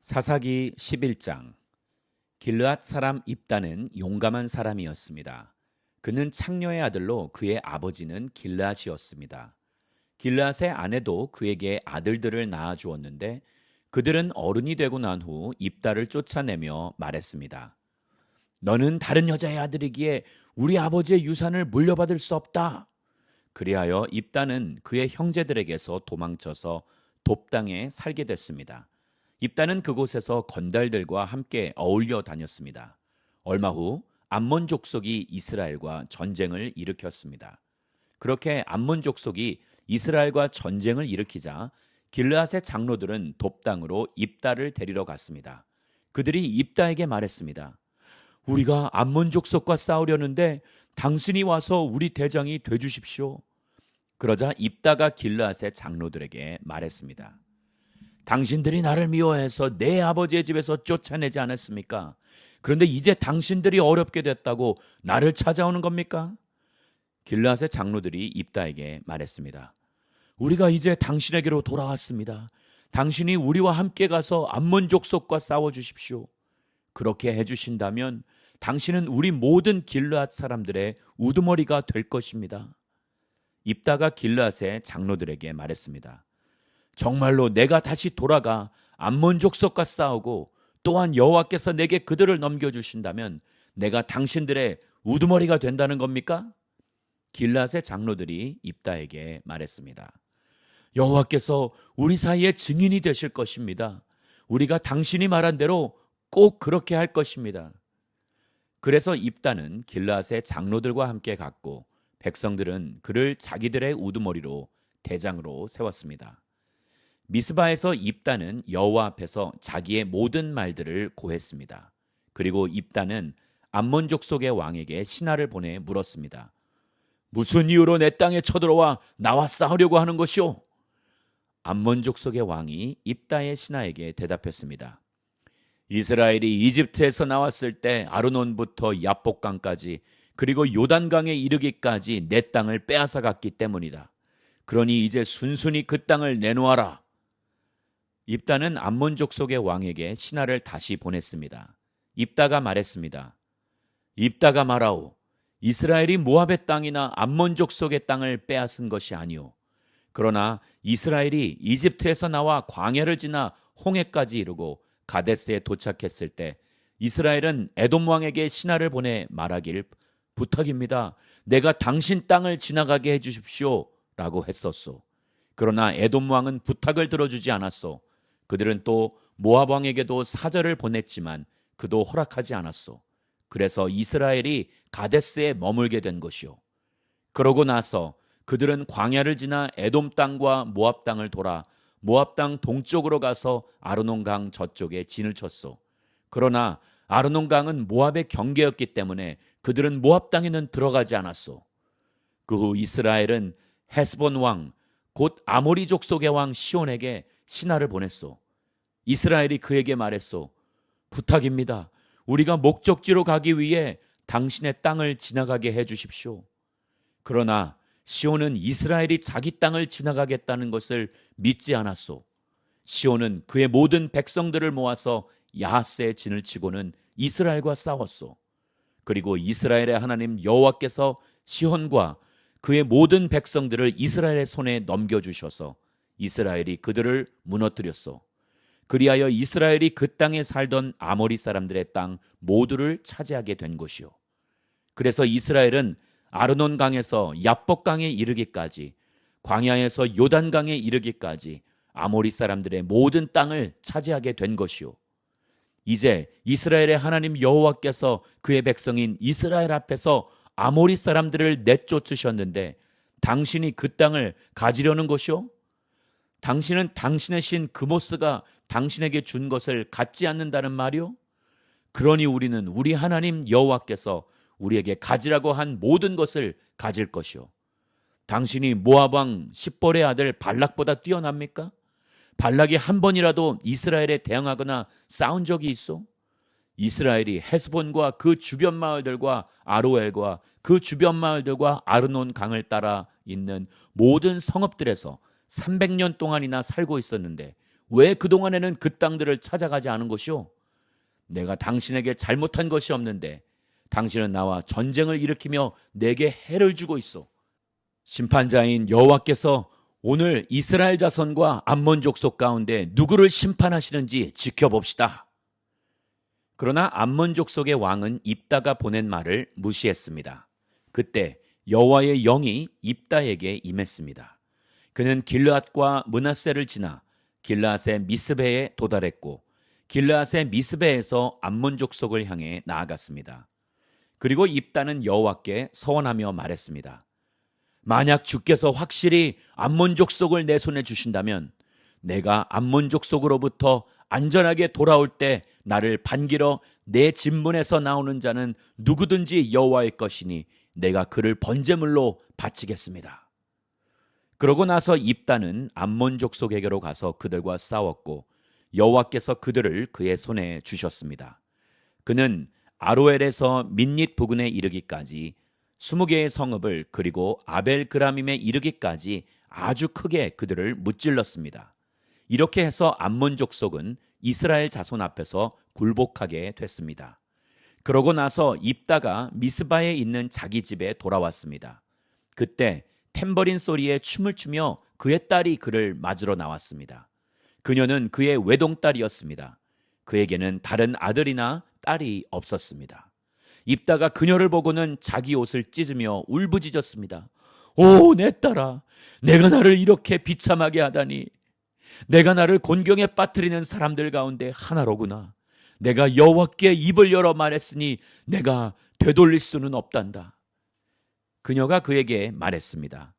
사사기 11장. 길르앗 사람 입다는 용감한 사람이었습니다. 그는 창녀의 아들로 그의 아버지는 길르앗이었습니다. 길르앗의 아내도 그에게 아들들을 낳아 주었는데 그들은 어른이 되고 난 후 입다를 쫓아내며 말했습니다. 너는 다른 여자의 아들이기에 우리 아버지의 유산을 물려받을 수 없다. 그리하여 입다는 그의 형제들에게서 도망쳐서 돕당에 살게 됐습니다. 입다는 그곳에서 건달들과 함께 어울려 다녔습니다. 얼마 후 암몬 족속이 이스라엘과 전쟁을 일으켰습니다. 그렇게 암몬 족속이 이스라엘과 전쟁을 일으키자 길르앗의 장로들은 돕당으로 입다를 데리러 갔습니다. 그들이 입다에게 말했습니다. 우리가 암몬 족속과 싸우려는데 당신이 와서 우리 대장이 돼 주십시오. 그러자 입다가 길르앗의 장로들에게 말했습니다. 당신들이 나를 미워해서 내 아버지의 집에서 쫓아내지 않았습니까? 그런데 이제 당신들이 어렵게 됐다고 나를 찾아오는 겁니까? 길르앗의 장로들이 입다에게 말했습니다. 우리가 이제 당신에게로 돌아왔습니다. 당신이 우리와 함께 가서 암몬 족속과 싸워 주십시오. 그렇게 해주신다면 당신은 우리 모든 길르앗 사람들의 우두머리가 될 것입니다. 입다가 길르앗의 장로들에게 말했습니다. 정말로 내가 다시 돌아가 암몬 족속과 싸우고 또한 여호와께서 내게 그들을 넘겨주신다면 내가 당신들의 우두머리가 된다는 겁니까? 길르앗의 장로들이 입다에게 말했습니다. 여호와께서 우리 사이에 증인이 되실 것입니다. 우리가 당신이 말한 대로 꼭 그렇게 할 것입니다. 그래서 입다는 길르앗의 장로들과 함께 갔고 백성들은 그를 자기들의 우두머리로 대장으로 세웠습니다. 미스바에서 입다는 여호와 앞에서 자기의 모든 말들을 고했습니다. 그리고 입다는 암몬 족속의 왕에게 신하를 보내 물었습니다. 무슨 이유로 내 땅에 쳐들어와 나와 싸우려고 하는 것이오? 암몬 족속의 왕이 입다의 신하에게 대답했습니다. 이스라엘이 이집트에서 나왔을 때 아르논부터 야복강까지 그리고 요단강에 이르기까지 내 땅을 빼앗아 갔기 때문이다. 그러니 이제 순순히 그 땅을 내놓아라. 입다는 암몬 족속의 왕에게 신하를 다시 보냈습니다. 입다가 말했습니다. 입다가 말하오. 이스라엘이 모압의 땅이나 암몬 족속의 땅을 빼앗은 것이 아니오. 그러나 이스라엘이 이집트에서 나와 광야를 지나 홍해까지 이르고 가데스에 도착했을 때 이스라엘은 에돔 왕에게 신하를 보내 말하길 부탁입니다. 내가 당신 땅을 지나가게 해주십시오. 라고 했었소. 그러나 에돔 왕은 부탁을 들어주지 않았소. 그들은 또 모압 왕에게도 사절을 보냈지만 그도 허락하지 않았소. 그래서 이스라엘이 가데스에 머물게 된 것이오. 그러고 나서 그들은 광야를 지나 에돔 땅과 모압 땅을 돌아 모압 땅 동쪽으로 가서 아르논강 저쪽에 진을 쳤소. 그러나 아르논강은 모압의 경계였기 때문에 그들은 모압 땅에는 들어가지 않았소. 그 후 이스라엘은 헤스본 왕, 곧 아모리 족속의 왕 시온에게 신하를 보냈소. 이스라엘이 그에게 말했소. 부탁입니다. 우리가 목적지로 가기 위해 당신의 땅을 지나가게 해주십시오. 그러나 시온은 이스라엘이 자기 땅을 지나가겠다는 것을 믿지 않았소. 시온은 그의 모든 백성들을 모아서 야하스에 진을 치고는 이스라엘과 싸웠소. 그리고 이스라엘의 하나님 여호와께서 시온과 그의 모든 백성들을 이스라엘의 손에 넘겨주셔서 이스라엘이 그들을 무너뜨렸소. 그리하여 이스라엘이 그 땅에 살던 아모리 사람들의 땅 모두를 차지하게 된 것이요. 그래서 이스라엘은 아르논강에서 야복강에 이르기까지 광야에서 요단강에 이르기까지 아모리 사람들의 모든 땅을 차지하게 된 것이요. 이제 이스라엘의 하나님 여호와께서 그의 백성인 이스라엘 앞에서 아모리 사람들을 내쫓으셨는데 당신이 그 땅을 가지려는 것이요? 당신은 당신의 신 그모스가 당신에게 준 것을 갖지 않는다는 말이요? 그러니 우리는 우리 하나님 여호와께서 우리에게 가지라고 한 모든 것을 가질 것이요. 당신이 모압 왕 십볼의 아들 발락보다 뛰어납니까? 발락이 한 번이라도 이스라엘에 대항하거나 싸운 적이 있어? 이스라엘이 헤스본과 그 주변 마을들과 아로엘과 그 주변 마을들과 아르논 강을 따라 있는 모든 성읍들에서 300년 동안이나 살고 있었는데 왜 그동안에는 그 땅들을 찾아가지 않은 것이오? 내가 당신에게 잘못한 것이 없는데 당신은 나와 전쟁을 일으키며 내게 해를 주고 있어. 심판자인 여호와께서 오늘 이스라엘 자손과 암몬 족속 가운데 누구를 심판하시는지 지켜봅시다. 그러나 암몬 족속의 왕은 입다가 보낸 말을 무시했습니다. 그때 여호와의 영이 입다에게 임했습니다. 그는 길르앗과 므낫세를 지나 길르앗의 미스베에 도달했고 길르앗의 미스베에서 암몬 족속을 향해 나아갔습니다. 그리고 입다는 여호와께 서원하며 말했습니다. 만약 주께서 확실히 암몬 족속을 내 손에 주신다면 내가 암몬 족속으로부터 안전하게 돌아올 때 나를 반기러 내 집문에서 나오는 자는 누구든지 여호와의 것이니 내가 그를 번제물로 바치겠습니다. 그러고 나서 입다는 암몬 족속에게로 가서 그들과 싸웠고 여호와께서 그들을 그의 손에 주셨습니다. 그는 아로엘에서 민닛 부근에 이르기까지 20개의 성읍을 그리고 아벨그라밈에 이르기까지 아주 크게 그들을 무찔렀습니다. 이렇게 해서 암몬 족속은 이스라엘 자손 앞에서 굴복하게 됐습니다. 그러고 나서 입다가 미스바에 있는 자기 집에 돌아왔습니다. 그때 탬버린 소리에 춤을 추며 그의 딸이 그를 맞으러 나왔습니다. 그녀는 그의 외동딸이었습니다. 그에게는 다른 아들이나 딸이 없었습니다. 입다가 그녀를 보고는 자기 옷을 찢으며 울부짖었습니다. 오, 내 딸아, 내가 나를 이렇게 비참하게 하다니. 내가 나를 곤경에 빠뜨리는 사람들 가운데 하나로구나. 내가 여호와께 입을 열어 말했으니 내가 되돌릴 수는 없단다. 그녀가 그에게 말했습니다.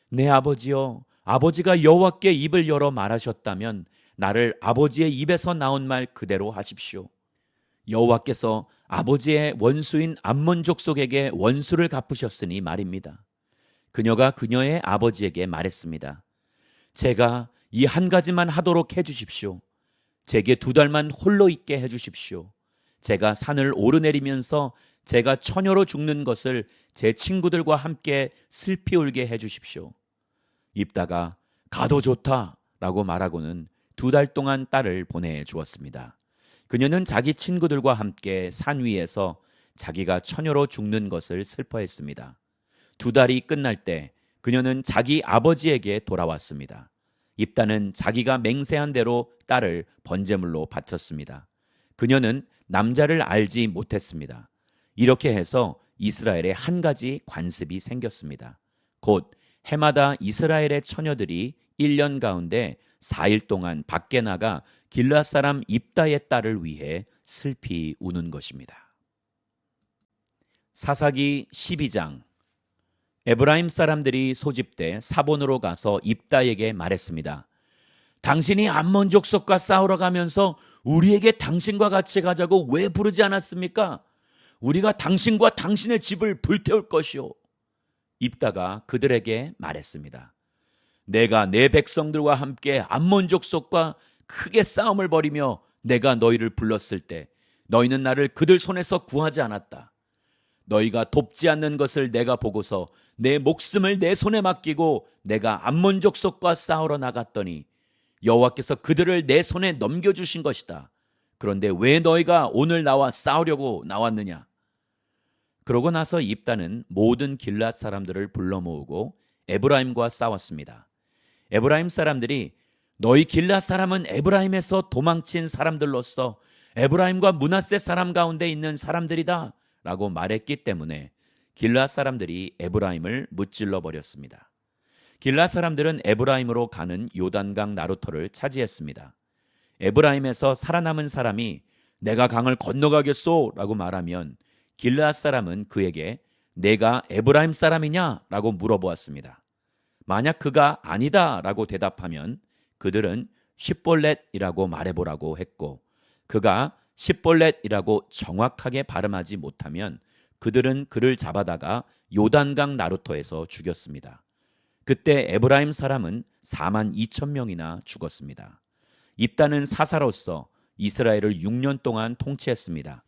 내 아버지여, 아버지가 여호와께 입을 열어 말하셨다면 나를 아버지의 입에서 나온 말 그대로 하십시오. 여호와께서 아버지의 원수인 암몬 족속에게 원수를 갚으셨으니 말입니다. 그녀가 그녀의 아버지에게 말했습니다. 제가 이 한 가지만 하도록 해주십시오. 제게 2달만 홀로 있게 해주십시오. 제가 산을 오르내리면서 제가 처녀로 죽는 것을 제 친구들과 함께 슬피 울게 해주십시오. 입다가 가도 좋다 라고 말하고는 2달 동안 딸을 보내주었습니다. 그녀는 자기 친구들과 함께 산 위에서 자기가 처녀로 죽는 것을 슬퍼했습니다. 2달이 끝날 때 그녀는 자기 아버지에게 돌아왔습니다. 입다는 자기가 맹세한 대로 딸을 번제물로 바쳤습니다. 그녀는 남자를 알지 못했습니다. 이렇게 해서 이스라엘에 한 가지 관습이 생겼습니다. 곧 해마다 이스라엘의 처녀들이 1년 가운데 4일 동안 밖에 나가 길르앗 사람 입다의 딸을 위해 슬피 우는 것입니다. 사사기 12장. 에브라임 사람들이 소집돼 사본으로 가서 입다에게 말했습니다. 당신이 암몬 족속과 싸우러 가면서 우리에게 당신과 같이 가자고 왜 부르지 않았습니까? 우리가 당신과 당신의 집을 불태울 것이오. 입다가 그들에게 말했습니다. 내가 내 백성들과 함께 암몬 족속과 크게 싸움을 벌이며 내가 너희를 불렀을 때 너희는 나를 그들 손에서 구하지 않았다. 너희가 돕지 않는 것을 내가 보고서 내 목숨을 내 손에 맡기고 내가 암몬 족속과 싸우러 나갔더니 여호와께서 그들을 내 손에 넘겨주신 것이다. 그런데 왜 너희가 오늘 나와 싸우려고 나왔느냐? 그러고 나서 입다는 모든 길앗 사람들을 불러 모으고 에브라임과 싸웠습니다. 에브라임 사람들이 너희 길앗 사람은 에브라임에서 도망친 사람들로서 에브라임과 므낫세 사람 가운데 있는 사람들이다 라고 말했기 때문에 길앗 사람들이 에브라임을 무찔러 버렸습니다. 길앗 사람들은 에브라임으로 가는 요단강 나루터를 차지했습니다. 에브라임에서 살아남은 사람이 내가 강을 건너가겠소 라고 말하면 길앗 사람은 그에게 내가 에브라임 사람이냐 라고 물어보았습니다. 만약 그가 아니다 라고 대답하면 그들은 십볼렛이라고 말해보라고 했고, 그가 십볼렛이라고 정확하게 발음하지 못하면 그들은 그를 잡아다가 요단강 나루터에서 죽였습니다. 그때 에브라임 사람은 42,000명이나 죽었습니다. 입다는 사사로서 이스라엘을 6년 동안 통치했습니다.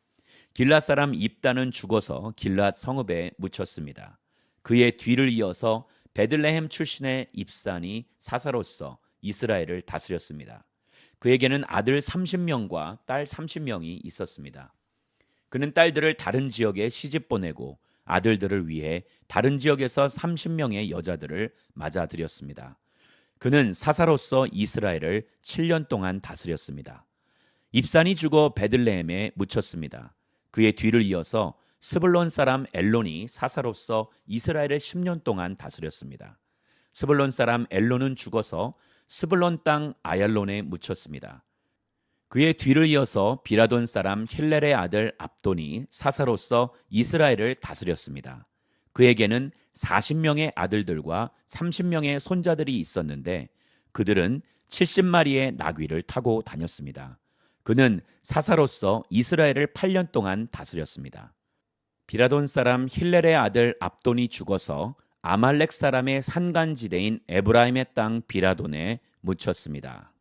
길앗 사람 입다는 죽어서 길앗 성읍에 묻혔습니다. 그의 뒤를 이어서 베들레헴 출신의 입산이 사사로서 이스라엘을 다스렸습니다. 그에게는 아들 30명과 딸 30명이 있었습니다. 그는 딸들을 다른 지역에 시집 보내고 아들들을 위해 다른 지역에서 30명의 여자들을 맞아들였습니다. 그는 사사로서 이스라엘을 7년 동안 다스렸습니다. 입산이 죽어 베들레헴에 묻혔습니다. 그의 뒤를 이어서 스불론 사람 엘론이 사사로서 이스라엘을 10년 동안 다스렸습니다. 스불론 사람 엘론은 죽어서 스불론 땅 아얄론에 묻혔습니다. 그의 뒤를 이어서 비라돈 사람 힐렐의 아들 압돈이 사사로서 이스라엘을 다스렸습니다. 그에게는 40명의 아들들과 30명의 손자들이 있었는데 그들은 70마리의 나귀를 타고 다녔습니다. 그는 사사로서 이스라엘을 8년 동안 다스렸습니다. 비라돈 사람 힐렐의 아들 압돈이 죽어서 아말렉 사람의 산간지대인 에브라임의 땅 비라돈에 묻혔습니다.